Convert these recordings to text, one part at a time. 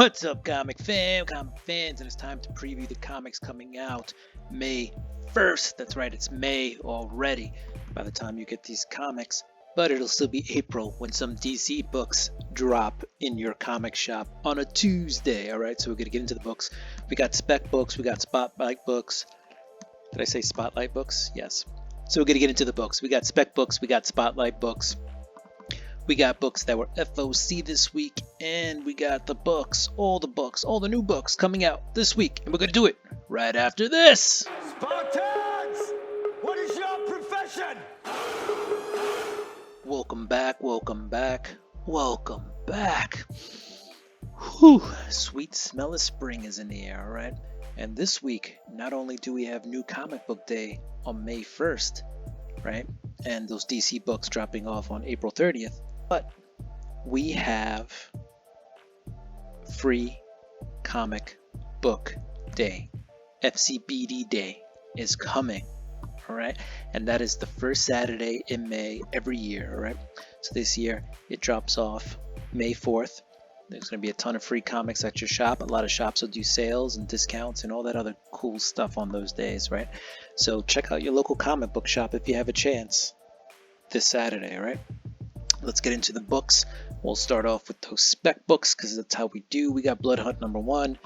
What's up, comic fans, and it's time to preview the comics coming out May 1st. That's right, it's May already by the time you get these comics, but it'll still be April when some DC books drop in your comic shop on a Tuesday. All right, so we're gonna get into the books. We got spec books, we got spotlight books. Did I say spotlight books? Yes. So we're gonna get into the books. We got spec books, we got spotlight books. We got books that were FOC this week, and we got the books, all the new books coming out this week, and we're going to do it right after this. Spartans! What is your profession? Welcome back, welcome back, welcome back. Whew, sweet smell of spring is in the air, all right? And this week, not only do we have New Comic Book Day on May 1st, right? And those DC books dropping off on April 30th, but we have Free Comic Book Day. FCBD Day is coming, all right? And that is the first Saturday in May every year, all right? So this year it drops off May 4th. There's going to be a ton of free comics at your shop. A lot of shops will do sales and discounts and all that other cool stuff on those days, right? So check out your local comic book shop if you have a chance this Saturday, all right? Let's get into the books. We'll start off with those spec books because that's how we do. We got Blood Hunt #1,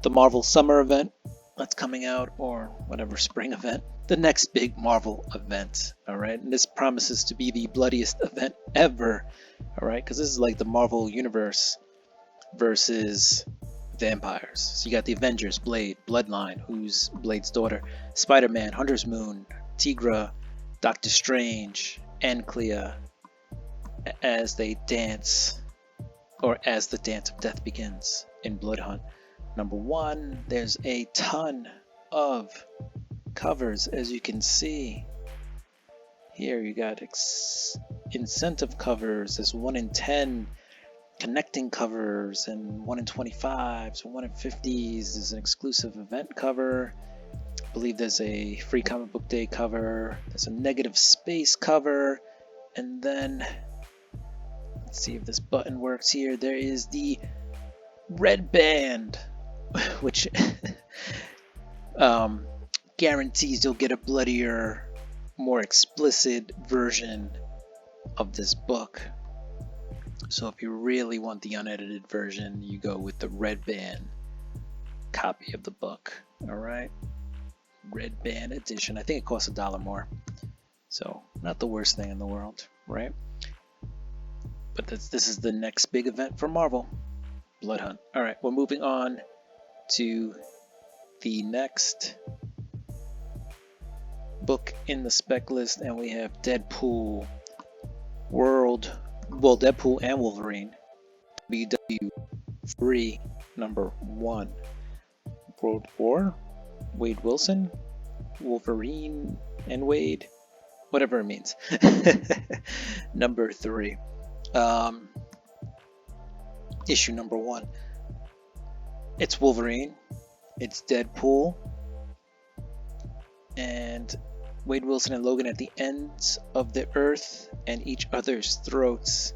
the Marvel Summer event that's coming out, or whatever spring event. The next big Marvel event, all right? And this promises to be the bloodiest event ever, all right? Because this is like the Marvel Universe versus vampires. So you got the Avengers, Blade, Bloodline, who's Blade's daughter, Spider-Man, Hunter's Moon, Tigra, Doctor Strange, and Clea as they dance, or as the dance of death begins in Blood Hunt #1. There's a ton of covers, as you can see here. You got incentive covers. There's 1 in 10 connecting covers, and 1 in 25s, 1 in 50s. There's an exclusive event cover. I believe there's a Free Comic Book Day cover. There's a Negative Space cover, and then let's see if this button works here. There is the red band, which guarantees you'll get a bloodier, more explicit version of this book. So if you really want the unedited version, you go with the red band copy of the book. All right, red band edition. I think it costs $1 more, so not the worst thing in the world, right? But this is the next big event for Marvel, Blood Hunt. All right, we're moving on to the next book in the spec list, and we have Deadpool Deadpool and Wolverine, WW3 #1. World War, Wade Wilson, Wolverine and Wade, whatever it means. #3. Issue #1. It's Wolverine, it's Deadpool, and Wade Wilson and Logan at the ends of the earth and each other's throats.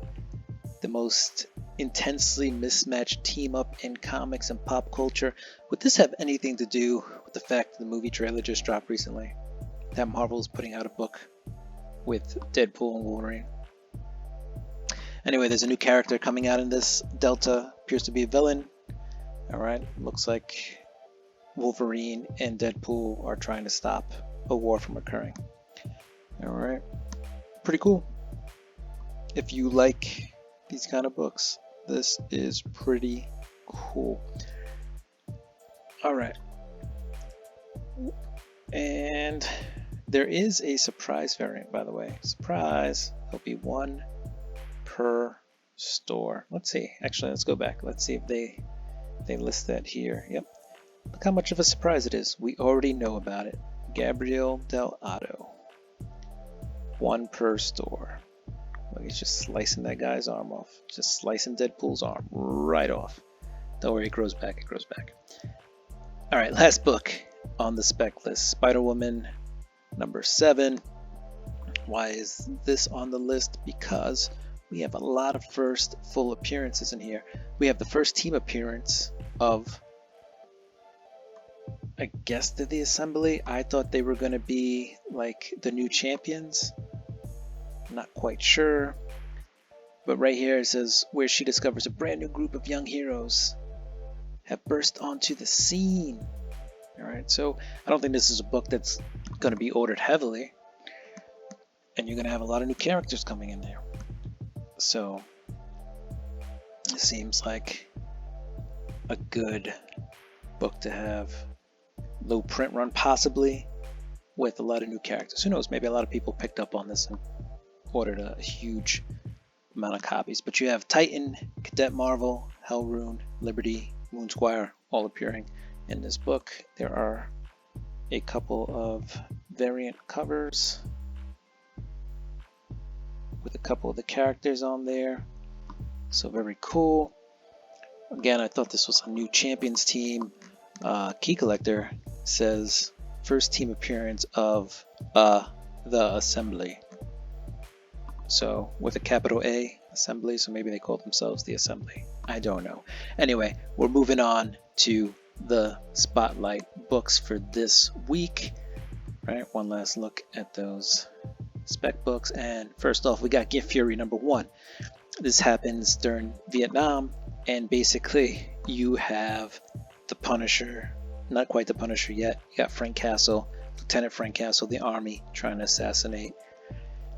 The most intensely mismatched team up in comics and pop culture. Would this have anything to do with the fact that the movie trailer just dropped recently? That Marvel's putting out a book with Deadpool and Wolverine. Anyway, there's a new character coming out in this. Delta appears to be a villain. Alright, looks like Wolverine and Deadpool are trying to stop a war from occurring. Alright, pretty cool. If you like these kind of books, this is pretty cool. Alright, and there is a surprise variant, by the way. Surprise! There'll be 1 per store. Let's see. Actually, let's go back. Let's see if they list that here. Yep. Look how much of a surprise it is. We already know about it. Gabriel Del Otto. 1 per store. Look, he's just slicing that guy's arm off. Just slicing Deadpool's arm right off. Don't worry, it grows back. It grows back. Alright, last book on the spec list. Spider-Woman #7. Why is this on the list? Because we have a lot of first full appearances in here. We have the first team appearance of, I guess, the Assembly. I thought they were going to be like the new champions. Not quite sure. But right here it says, where she discovers a brand new group of young heroes have burst onto the scene. Alright, so I don't think this is a book that's going to be ordered heavily. And you're going to have a lot of new characters coming in there. So it seems like a good book to have. Low print run possibly, with a lot of new characters. Who knows, maybe a lot of people picked up on this and ordered a huge amount of copies. But you have Titan, Cadet Marvel, Hellrune, Liberty, Moonsquire all appearing in this book. There are a couple of variant covers with a couple of the characters on there, so very cool. Again, I thought this was a new champions team. Key Collector says first team appearance of the Assembly, so with a capital A, Assembly, so maybe they call themselves the Assembly. I don't know. Anyway, we're moving on to the Spotlight books for this week. Right, one last look at those spec books, and first off we got Gift Fury #1. This happens during Vietnam, and basically you have the Punisher, not quite the Punisher yet, you got Frank Castle, Lieutenant Frank Castle, the army trying to assassinate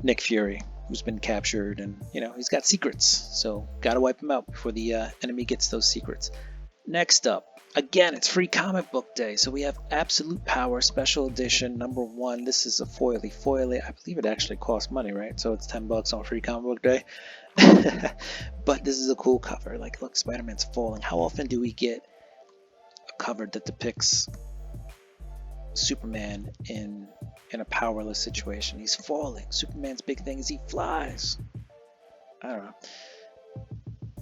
Nick Fury, who's been captured, and you know he's got secrets, so gotta wipe him out before the enemy gets those secrets. Next up, again, it's Free Comic Book Day, so we have Absolute Power Special Edition #1. This is a foily. I believe it actually costs money, right? So it's $10 on Free Comic Book Day. But this is a cool cover. Like, look, Spider-Man's falling. How often do we get a cover that depicts Superman in a powerless situation? He's falling. Superman's big thing is he flies. I don't know.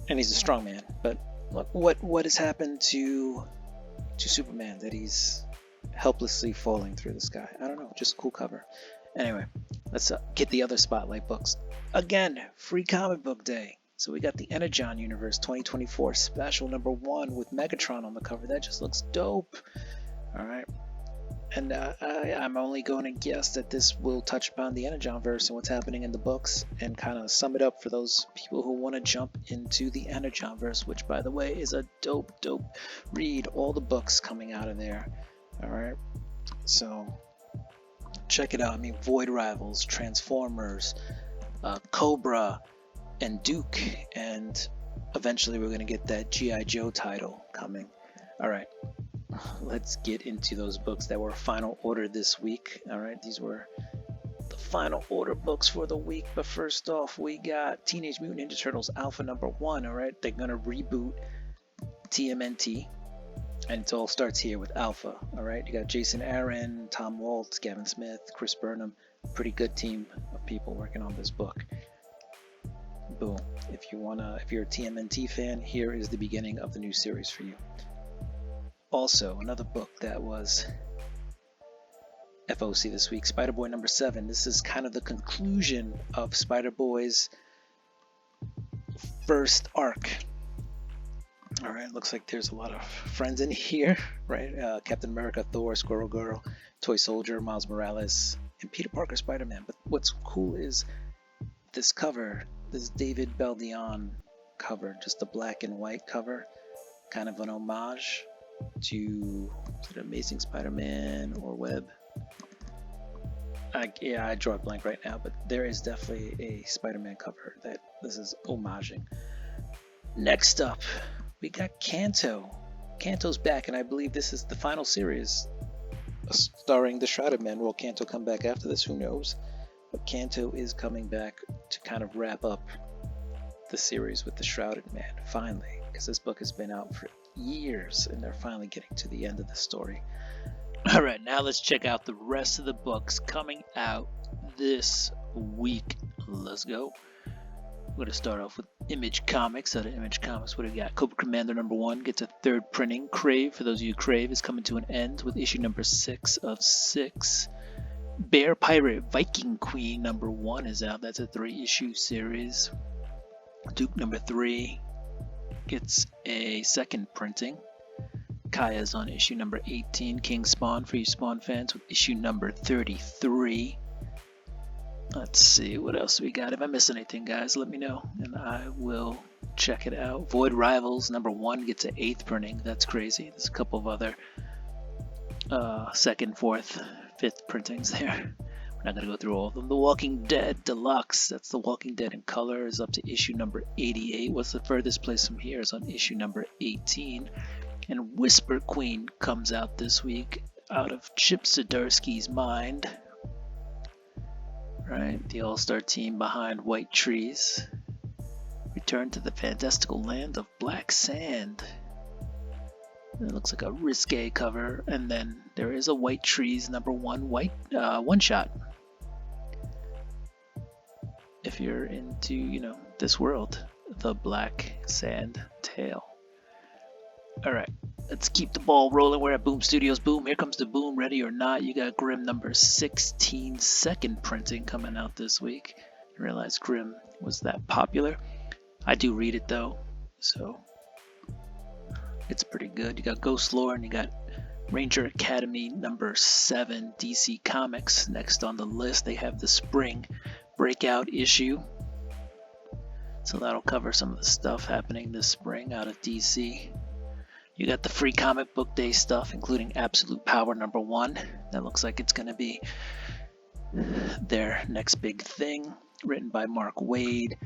And he's a strong man, but look, what has happened to Superman that he's helplessly falling through the sky? I don't know, just a cool cover. Anyway, let's get the other Spotlight books. Again, Free Comic Book Day. So we got the Energon Universe 2024 Special #1 with Megatron on the cover. That just looks dope. Alright. And I'm only going to guess that this will touch upon the Energon verse and what's happening in the books, and kind of sum it up for those people who want to jump into the Energon verse, which, by the way, is a dope read. All the books coming out of there. Alright, so check it out. I mean, Void Rivals, Transformers, Cobra, and Duke, and eventually we're going to get that G.I. Joe title coming. Alright. Let's get into those books that were final order this week. Alright, these were the final order books for the week. But first off, we got Teenage Mutant Ninja Turtles Alpha #1. Alright, they're gonna reboot TMNT, and it all starts here with Alpha. Alright, you got Jason Aaron, Tom Waltz, Gavin Smith, Chris Burnham. Pretty good team of people working on this book. Boom. If you're a TMNT fan, here is the beginning of the new series for you. Also, another book that was FOC this week, Spider-Boy #7. This is kind of the conclusion of Spider-Boy's first arc. Alright, looks like there's a lot of friends in here, right? Captain America, Thor, Squirrel Girl, Toy Soldier, Miles Morales, and Peter Parker Spider-Man. But what's cool is this cover, this David Beldion cover, just the black and white cover, kind of an homage to Amazing Spider-Man or Web. I draw a blank right now, but there is definitely a Spider-Man cover that this is homaging. Next up, we got Kanto. Kanto's back, and I believe this is the final series starring the Shrouded Man. Will Kanto come back after this? Who knows? But Kanto is coming back to kind of wrap up the series with the Shrouded Man, finally, because this book has been out for years and they're finally getting to the end of the story. Alright, now let's check out the rest of the books coming out this week. Let's go. We're going to start off with Image Comics. Out of Image Comics, what do we got? Cobra Commander #1 gets a third printing. Crave, for those of you who Crave, is coming to an end with issue #6 of 6. Bear Pirate Viking Queen #1 is out. That's a 3-issue series. Duke number 3 gets a second printing. Kaya's on issue number 18. King Spawn for you Spawn fans with issue number 33. Let's see what else we got. If I miss anything, guys, let me know and I will check it out. Void Rivals number 1 gets an 8th printing. That's crazy. There's a couple of other 2nd, 4th, 5th printings there. We're not going to go through all of them. The Walking Dead Deluxe, that's The Walking Dead in color, is up to issue number 88. What's the furthest place from here is on issue number 18. And Whisper Queen comes out this week out of Chip Zdarsky's mind. Right, the all-star team behind White Trees return to the fantastical land of Black Sand. It looks like a risque cover, and then there is a White Trees number 1 one-shot. If you're into, this world, the Black Sand Tale. All right, let's keep the ball rolling. We're at Boom Studios. Boom, here comes the Boom. Ready or not, you got Grimm number 16 second printing coming out this week. I realized Grimm was that popular. I do read it though, so it's pretty good. You got Ghost Lore and you got Ranger Academy number 7 DC Comics next on the list. They have the spring breakout issue, so that'll cover some of the stuff happening this spring out of DC. You got the free comic book day stuff, including Absolute Power number 1. That looks like it's going to be their next big thing, written by Mark Waid.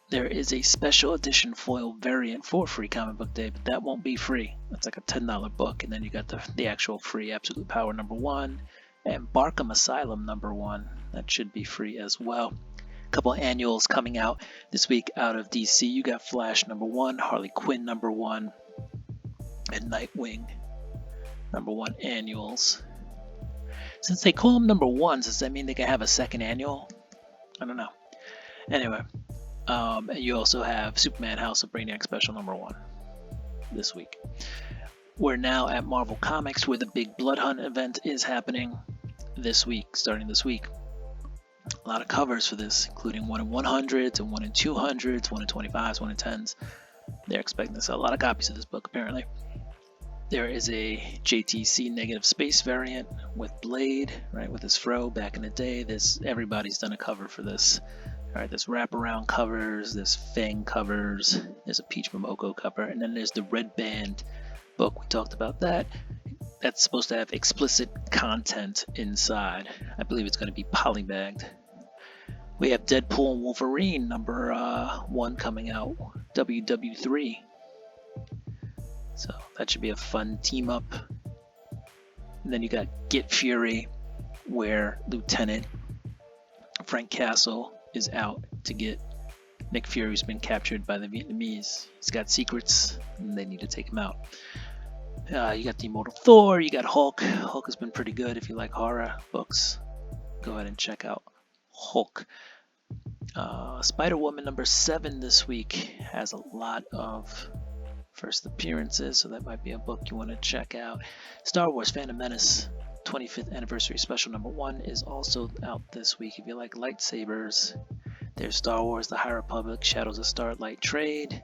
There is a special edition foil variant for free comic book day, but that won't be free. That's like a $10 book. And then you got the actual free Absolute Power number 1 and Barkham Asylum number 1. That should be free as well. A couple annuals coming out this week out of DC. You got Flash number 1, Harley Quinn number 1, and Nightwing number 1 annuals. Since they call them number 1s, does that mean they can have a second annual? I don't know. Anyway, and you also have Superman House of Brainiac special number 1 this week. We're now at Marvel Comics, where the big Blood Hunt event is happening this week, starting this week. A lot of covers for this, including 1 in 100s and 1 in 200s, 1 in 25s, 1 in 10s. They're expecting to sell a lot of copies of this book, apparently. There is a JTC negative space variant with Blade, right, with his fro back in the day. Everybody's done a cover for this. All right, there's wraparound covers, there's Fang covers, there's a Peach Momoko cover, and then there's the Red Band book. We talked about that. That's supposed to have explicit content inside. I believe it's going to be polybagged. We have Deadpool and Wolverine number 1 coming out, WW3. So that should be a fun team up. And then you got Get Fury, where Lieutenant Frank Castle is out to get Nick Fury, who's been captured by the Vietnamese. He's got secrets, and they need to take him out. You got the Immortal Thor, you got Hulk. Hulk has been pretty good if you like horror books. Go ahead and check out Hulk. Spider-Woman number 7 this week has a lot of first appearances, so that might be a book you want to check out. Star Wars Phantom Menace 25th Anniversary Special number 1 is also out this week. If you like lightsabers, there's Star Wars The High Republic Shadows of Starlight Trade.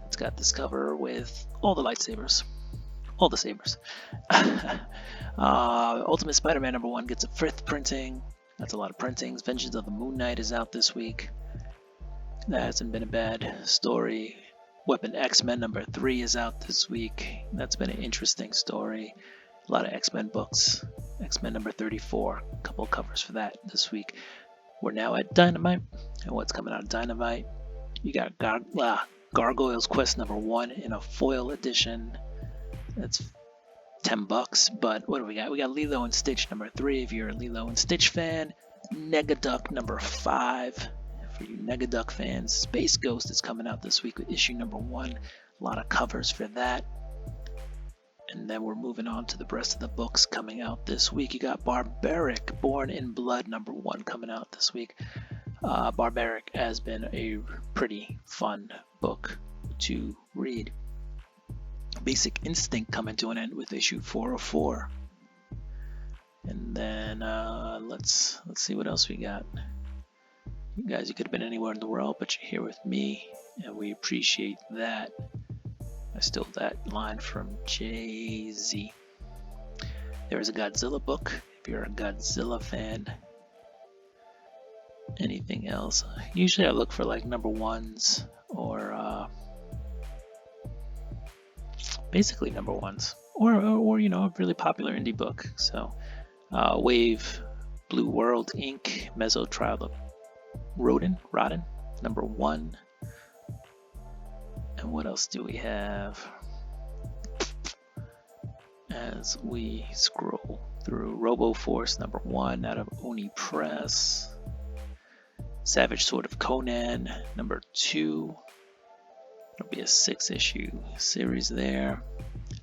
It's got this cover with all the lightsabers. All the sabers. Ultimate Spider-Man number 1 gets a 5th printing. That's a lot of printings. Vengeance of the Moon Knight is out this week. That hasn't been a bad story. Weapon X-Men number 3 is out this week. That's been an interesting story. A lot of X-Men books. X-Men number 34. A couple of covers for that this week. We're now at Dynamite. And what's coming out of Dynamite? You got Gargoyle's Quest number 1 in a foil edition. That's $10, but what do we got? We got Lilo and Stitch number 3 if you're a Lilo and Stitch fan. Negaduck number 5 for you Negaduck fans. Space Ghost is coming out this week with issue number 1. A lot of covers for that. And then we're moving on to the rest of the books coming out this week. You got Barbaric, Born in Blood number 1 coming out this week. Barbaric has been a pretty fun book to read. Basic Instinct coming to an end with issue 404. And then let's see what else we got. You guys, you could have been anywhere in the world, but you're here with me, and we appreciate that. I stole that line from Jay-Z. There is a Godzilla book, if you're a Godzilla fan. Anything else? Usually I look for like number ones or basically number ones, or you know, a really popular indie book. So Wave, Blue World Inc., Mezzo Trial of Rodin, number one. And what else do we have? As we scroll through, Robo Force number one out of Oni Press. Savage Sword of Conan number two. There'll be a 6-issue series there.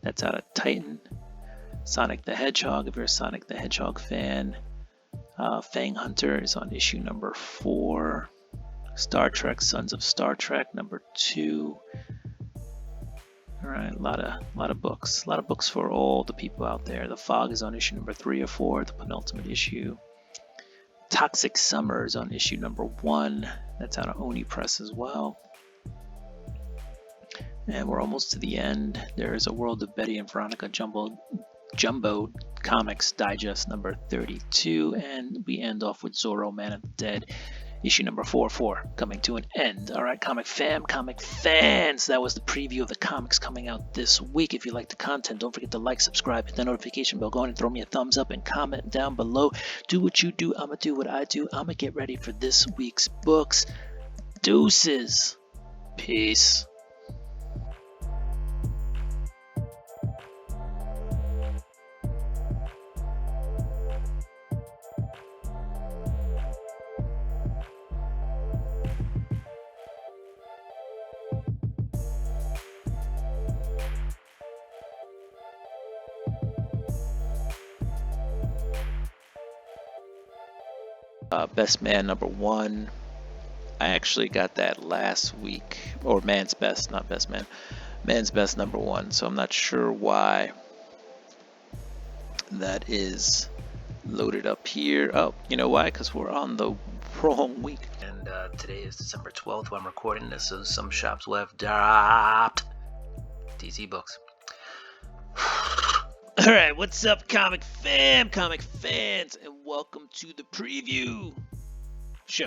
That's out of Titan. Sonic the Hedgehog, if you're a Sonic the Hedgehog fan. Fang Hunter is on issue number 4. Star Trek, Sons of Star Trek number 2. All right, a lot of books. A lot of books for all the people out there. The Fog is on issue number 3 or 4, the penultimate issue. Toxic Summer is on issue number 1. That's out of Oni Press as well. And we're almost to the end. There is a World of Betty and Veronica Jumbo Comics Digest number 32. And we end off with Zorro, Man of the Dead, issue number 44, coming to an end. All right, comic fans, that was the preview of the comics coming out this week. If you like the content, don't forget to like, subscribe, hit the notification bell, go on and throw me a thumbs up and comment down below. Do what you do, I'ma do what I do. I'ma get ready for this week's books. Deuces. Peace. Best Man number 1. I actually got that last week, or Man's Best, not Best Man. Man's Best number 1. So I'm not sure why that is loaded up here. Oh, you know why? Because we're on the wrong week. And today is December 12th when I'm recording this, so some shops will have dropped DC books. Alright, what's up, comic fans, and welcome to the preview show.